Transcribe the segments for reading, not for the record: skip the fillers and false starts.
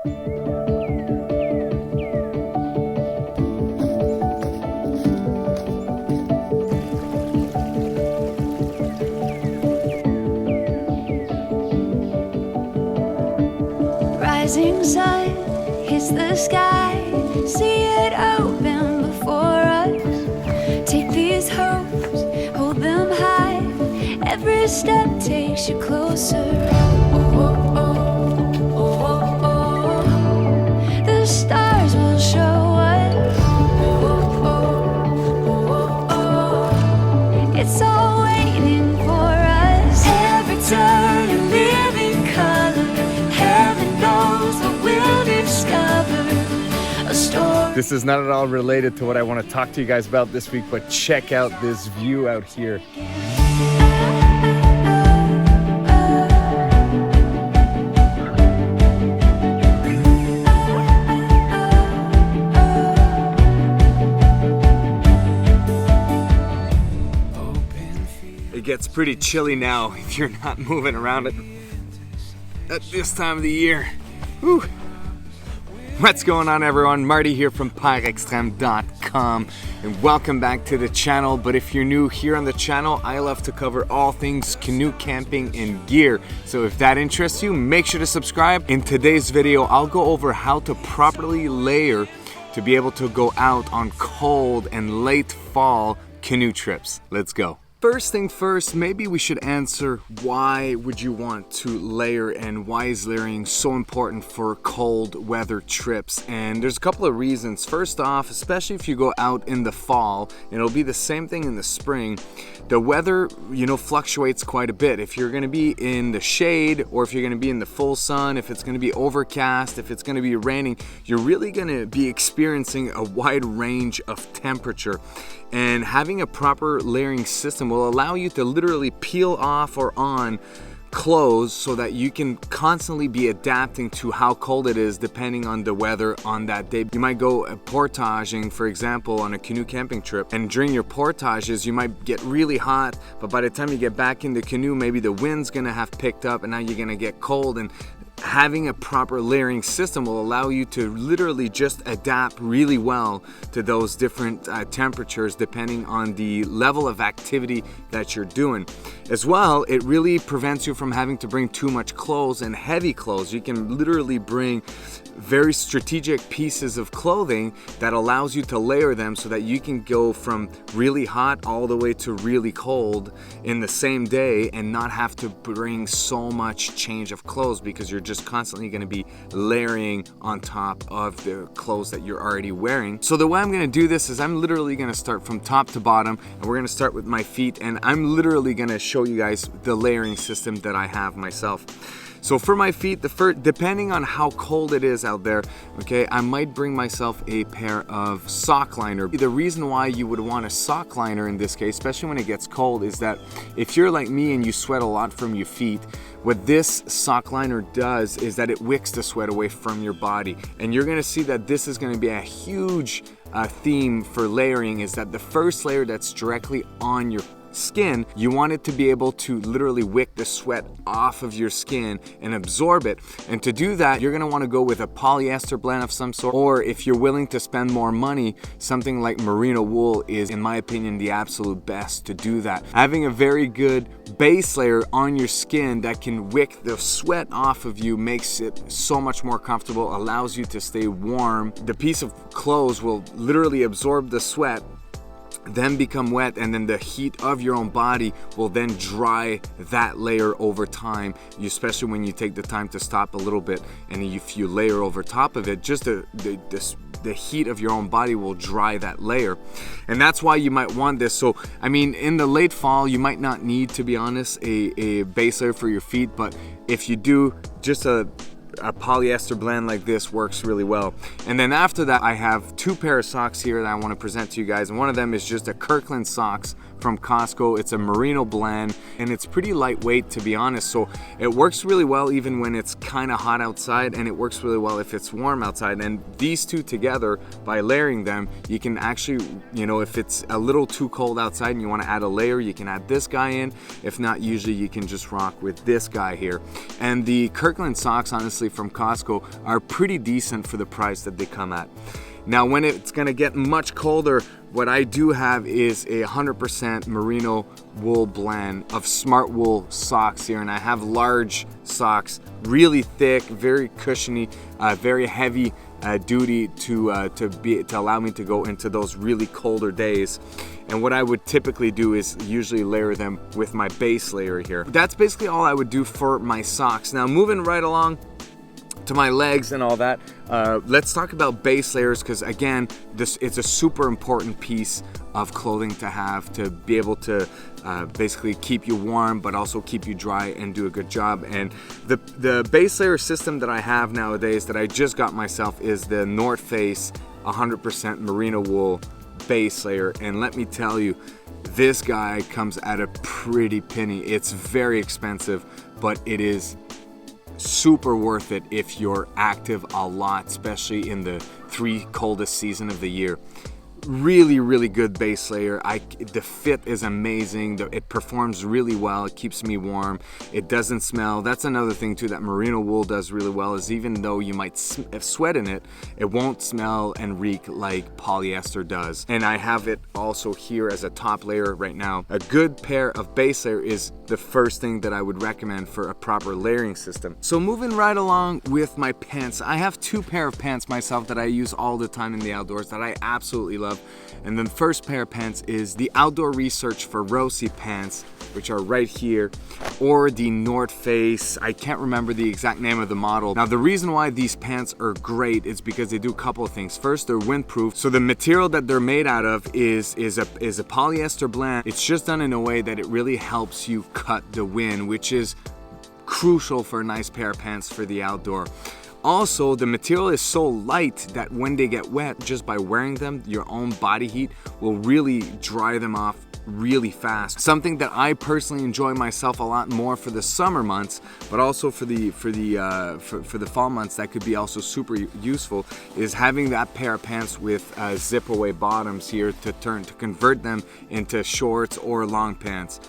Rising sun hits the sky, see it open before us. Take these hopes, hold them high. Every step takes you closer. Oh, oh, oh, oh, oh, oh. The stars will show us. Oh, oh, oh, oh, oh. It's all waiting for us. Every turn a living color. Heaven knows what we'll discover. A story. This is not at all related to what I want to talk to you guys about this week, but check out this view out here. It gets pretty chilly now if you're not moving around at this time of the year. Whew. What's going on, everyone? Marty here from PireExtreme.com, and welcome back to the channel. But if you're new here on the channel, I love to cover all things canoe camping and gear. So if that interests you, make sure to subscribe. In today's video, I'll go over how to properly layer to be able to go out on cold and late fall canoe trips. Let's go. First thing first, maybe we should answer why would you want to layer and why is layering so important for cold weather trips? And there's a couple of reasons. First off, especially if you go out in the fall, and it'll be the same thing in the spring, the weather, fluctuates quite a bit. If you're gonna be in the shade or if you're gonna be in the full sun, if it's gonna be overcast, if it's gonna be raining, you're really gonna be experiencing a wide range of temperature. And having a proper layering system will allow you to literally peel off or on clothes so that you can constantly be adapting to how cold it is depending on the weather on that day. You might go portaging, for example, on a canoe camping trip, and during your portages you might get really hot, but by the time you get back in the canoe, maybe the wind's gonna have picked up and now you're gonna get cold. And having a proper layering system will allow you to literally just adapt really well to those different temperatures depending on the level of activity that you're doing. As well, it really prevents you from having to bring too much clothes and heavy clothes. You can literally bring very strategic pieces of clothing that allows you to layer them so that you can go from really hot all the way to really cold in the same day and not have to bring so much change of clothes, because you're just constantly going to be layering on top of the clothes that you're already wearing. So the way I'm going to do this is I'm literally going to start from top to bottom, and we're going to start with my feet, and I'm literally going to show you guys the layering system that I have myself. So for my feet, depending on how cold it is out there, okay, I might bring myself a pair of sock liner. The reason why you would want a sock liner in this case, especially when it gets cold, is that if you're like me and you sweat a lot from your feet, what this sock liner does is that it wicks the sweat away from your body. And you're gonna see that this is gonna be a huge theme for layering, is that the first layer that's directly on your skin, you want it to be able to literally wick the sweat off of your skin and absorb it. And to do that, you're going to want to go with a polyester blend of some sort, or if you're willing to spend more money, something like Merino Wool is, in my opinion, the absolute best to do that. Having a very good base layer on your skin that can wick the sweat off of you makes it so much more comfortable, allows you to stay warm. The piece of clothes will literally absorb the sweat, then become wet, and then the heat of your own body will then dry that layer over time, especially when you take the time to stop a little bit, and if you layer over top of it, just the heat of your own body will dry that layer. And that's why you might want this. So I mean, in the late fall you might not need, to be honest, a base layer for your feet, but if you do, just a polyester blend like this works really well. And then after that, I have two pair of socks here that I want to present to you guys, and one of them is just a Kirkland Socks from Costco. It's a merino blend and it's pretty lightweight, to be honest, so it works really well even when it's kind of hot outside, and it works really well if it's warm outside. And these two together, by layering them, you can actually, you know, if it's a little too cold outside and you want to add a layer, you can add this guy in. If not, usually you can just rock with this guy here. And the Kirkland socks, honestly, from Costco are pretty decent for the price that they come at. Now, when it's gonna get much colder, what I do have is a 100% merino wool blend of smart wool socks here, and I have large socks, really thick, very cushiony, very heavy duty to allow me to go into those really colder days. And what I would typically do is usually layer them with my base layer here. That's basically all I would do for my socks. Now, moving right along to my legs and all that, let's talk about base layers, because again, it's a super important piece of clothing to have, to be able to basically keep you warm but also keep you dry and do a good job. And the base layer system that I have nowadays that I just got myself is the North Face 100% merino wool base layer, and let me tell you, this guy comes at a pretty penny. It's very expensive, but it is super worth it if you're active a lot, especially in the 3 coldest season of the year. Really, really good base layer. The fit is amazing. It performs really well. It keeps me warm. It doesn't smell. That's another thing too that merino wool does really well, is even though you might sweat in it, it won't smell and reek like polyester does. And I have it also here as a top layer right now. A good pair of base layer is the first thing that I would recommend for a proper layering system. So moving right along with my pants, I have 2 pair of pants myself that I use all the time in the outdoors that I absolutely love. And then the first pair of pants is the Outdoor Research Ferrosi pants, which are right here, or the North Face, I can't remember the exact name of the model. Now, the reason why these pants are great is because they do a couple of things. First, they're windproof. So the material that they're made out of is a polyester blend. It's just done in a way that it really helps you cut the wind, which is crucial for a nice pair of pants for the outdoor. Also, the material is so light that when they get wet, just by wearing them, your own body heat will really dry them off really fast. Something that I personally enjoy myself a lot more for the summer months, but also for the fall months, that could be also super useful, is having that pair of pants with zip away bottoms here to convert them into shorts or long pants.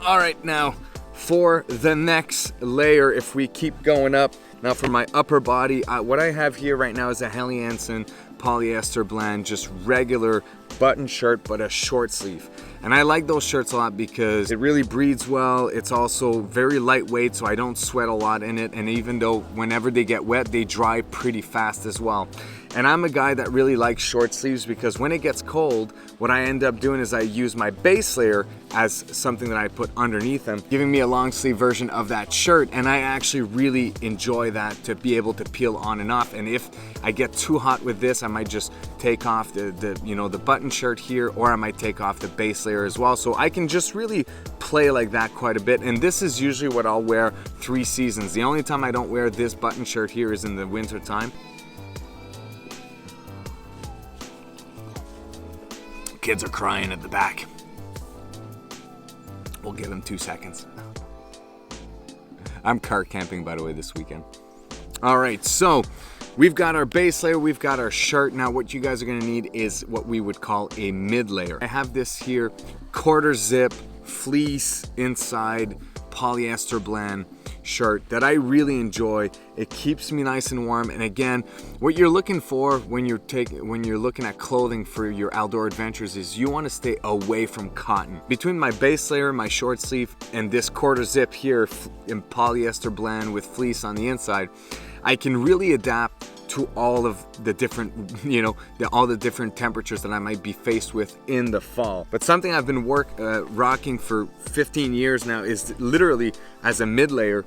All right, now for the next layer, if we keep going up, now for my upper body, what I have here right now is a Helly Hansen polyester blend, just regular button shirt, but a short sleeve. And I like those shirts a lot because it really breathes well. It's also very lightweight, so I don't sweat a lot in it. And even though whenever they get wet, they dry pretty fast as well. And I'm a guy that really likes short sleeves because when it gets cold, what I end up doing is I use my base layer as something that I put underneath them, giving me a long sleeve version of that shirt. And I actually really enjoy that, to be able to peel on and off. And if I get too hot with this, I might just take off the button shirt here, or I might take off the base layer as well. So I can just really play like that quite a bit. And this is usually what I'll wear 3 seasons. The only time I don't wear this button shirt here is in the winter time. Kids are crying at the back. We'll give them 2 seconds. I'm car camping, by the way, this weekend. All right, so we've got our base layer, we've got our shirt. Now what you guys are gonna need is what we would call a mid layer. I have this here, quarter zip, fleece inside, polyester blend shirt that I really enjoy. It keeps me nice and warm. And again, what you're looking for when you're looking at clothing for your outdoor adventures is you want to stay away from cotton. Between my base layer, my short sleeve, and this quarter zip here in polyester blend with fleece on the inside, I can really adapt to all of the different, all the different temperatures that I might be faced with in the fall. But something I've been rocking for 15 years now is literally as a mid layer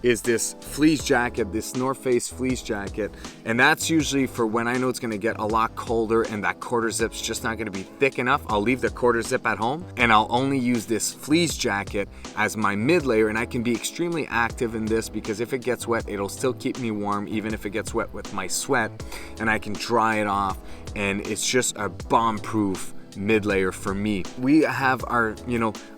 is this fleece jacket, this North Face fleece jacket. And that's usually for when I know it's gonna get a lot colder and that quarter zip's just not gonna be thick enough. I'll leave the quarter zip at home and I'll only use this fleece jacket as my mid layer, and I can be extremely active in this because if it gets wet, it'll still keep me warm even if it gets wet with my sweat, and I can dry it off, and it's just a bomb-proof mid layer for me. We have our,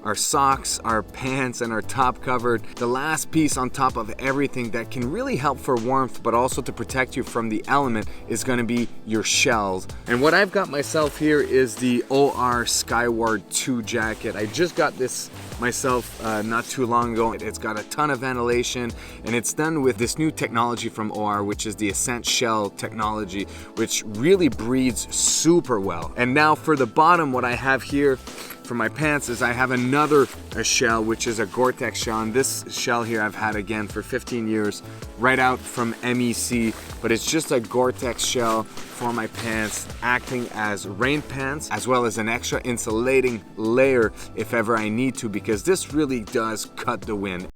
our socks, our pants, and our top covered. The last piece on top of everything that can really help for warmth, but also to protect you from the element, is going to be your shells. And what I've got myself here is the OR Skyward 2 jacket. I just got this myself not too long ago. It's got a ton of ventilation, and it's done with this new technology from OR, which is the Ascent Shell technology, which really breathes super well. And now for the bottom, what I have here for my pants is I have another shell, which is a Gore-Tex shell. And this shell here I've had again for 15 years, right out from MEC, but it's just a Gore-Tex shell for my pants, acting as rain pants, as well as an extra insulating layer if ever I need to, because this really does cut the wind.